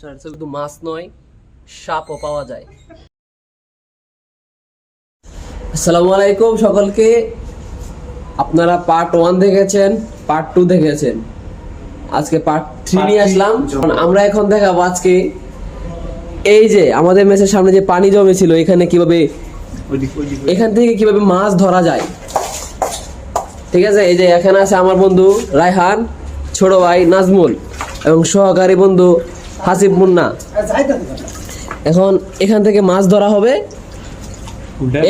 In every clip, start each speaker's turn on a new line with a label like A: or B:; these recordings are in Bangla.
A: শুধু মাছ নয়, সাপও পাওয়া যায়। আসসালামু আলাইকুম সকলকে। আপনারা পার্ট 1 দেখেছেন, পার্ট 2 দেখেছেন, আজকে পার্ট 3 নিয়ে আসলাম। আমরা এখন দেখাবো আজকে এই যে আমাদের মেসের সামনে যে পানি জমেছিল, এখানে কিভাবে এখান থেকে কিভাবে মাছ ধরা যায়। ঠিক আছে, এই যে এখানে আছে আমার বন্ধু রায়হান, ছোট ভাই নাজমুল এবং সহকারী বন্ধু হাসিব মুন্না। এখন এখান থেকে মাছ ধরা হবে।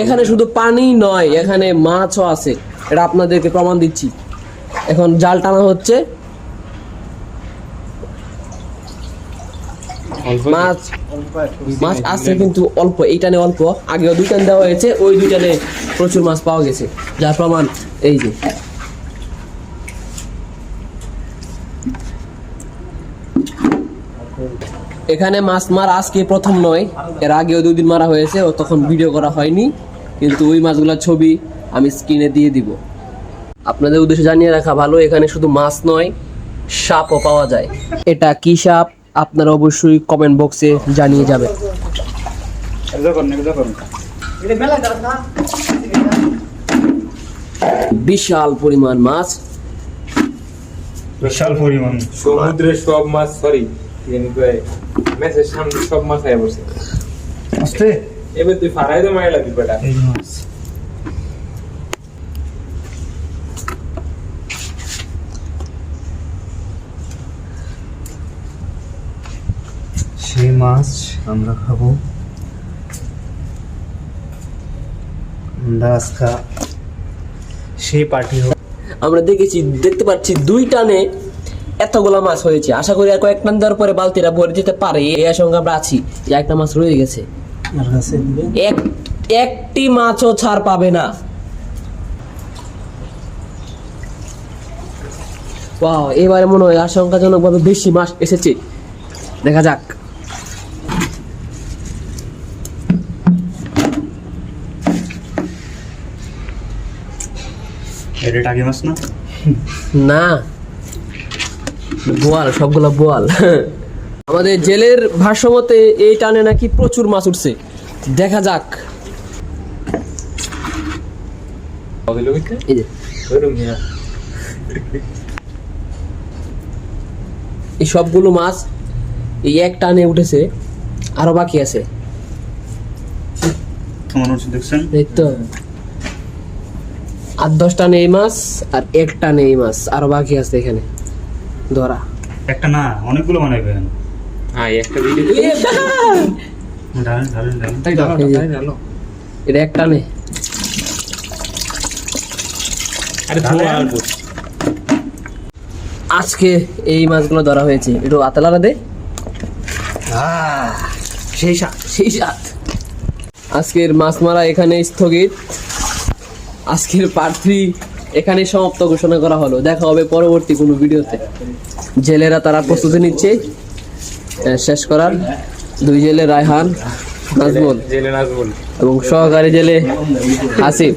A: এখানে শুধু পানি নয়, এখানে মাছও আছে, এটা আপনাদেরকে প্রমাণ দিচ্ছি। এখন জাল টানা হচ্ছে। মাছ মাছ আছে কিন্তু অল্প, এই টানে অল্প। আগেও 2 টান দেওয়া হয়েছে, ওই 2 টানে প্রচুর মাছ পাওয়া গেছে, যার প্রমাণ এই যে। এখানে মাছ মারা আজকে প্রথম নয়, এর আগেও 2 দিন মারা হয়েছে, ও তখন ভিডিও করা হয়নি, কিন্তু ওই মাছগুলোর ছবি আমি স্ক্রিনে দিয়ে দিব। আপনাদের উদ্দেশ্যে জানিয়ে রাখা ভালো, এখানে শুধু মাছ নয়, সাপও পাওয়া যায়। এটা কি সাপ আপনারা অবশ্যই কমেন্ট বক্সে জানিয়ে যাবেন। বিশাল পরিমাণ মাছ,
B: বিশাল পরিমাণ
C: সমুদ্রের সব মাছ, সরি মেসের সামনে সব মাছ আয়া বসে
B: আস্তে।
C: এবার তুই ফারাই দে মাইলা দিস বেটা।
B: এই মাছ সেই মাছ আমরা খাবো। আমরা আজকে সেই পার্টি হোক।
A: আমরা দেখতে পাচ্ছি 2 টানে এতগুলা মাছ হয়েছে। আশা করি আর কয়েক টান দেওয়ার পরে বালতিটা ভরে যেতে পারে, এই আশঙ্কা আমরা আছি যে একটা মাছ রয়ে গেছে। একটি মাছও ছাড় পাবে না। ওয়াও, এবারে মনে হয় আশঙ্কাজনক ভাবে বেশি মাছ এসেছে, দেখা যাক।
B: এটা টাকি মাছ না?
A: না, বোয়াল, সবগুলা বোয়াল। আমাদের জেলের ভাষ্যমতে এই টানে নাকি প্রচুর মাছ উঠছে, দেখা যাক। এই যে এই সবগুলো মাছ এই এক টানে উঠেছে, আরো বাকি আছে।
B: তোমার হচ্ছে দেখছেন,
A: এই তো 8-10 টানে এই মাছ, আর 1 টানে এই মাছ, আরো বাকি আছে এখানে ধরা।
B: একটা না, অনেকগুলো বানাইবেন।
C: হ্যাঁ, একটা ভিডিও
B: ঢালেন ঢালেন ঢালেন।
A: এটা 1 টানে।
C: আরে অল্প
A: আজকে এই মাছগুলো ধরা হয়েছে, একটু আতলারা দে। সেই সাত। আজকের মাছ মারা এখানে স্থগিত। আজকের পার্ট 3 এখানে সমাপ্ত ঘোষণা করা হলো। দেখা হবে পরবর্তী কোনো ভিডিওতে। জেলেরা তারা প্রস্তুতি নিচ্ছে শেষ করার। 2 জেলে রায়হান, নাজমুল
C: জেলে নাজমুল
A: এবং সহকারী জেলে হাসিব।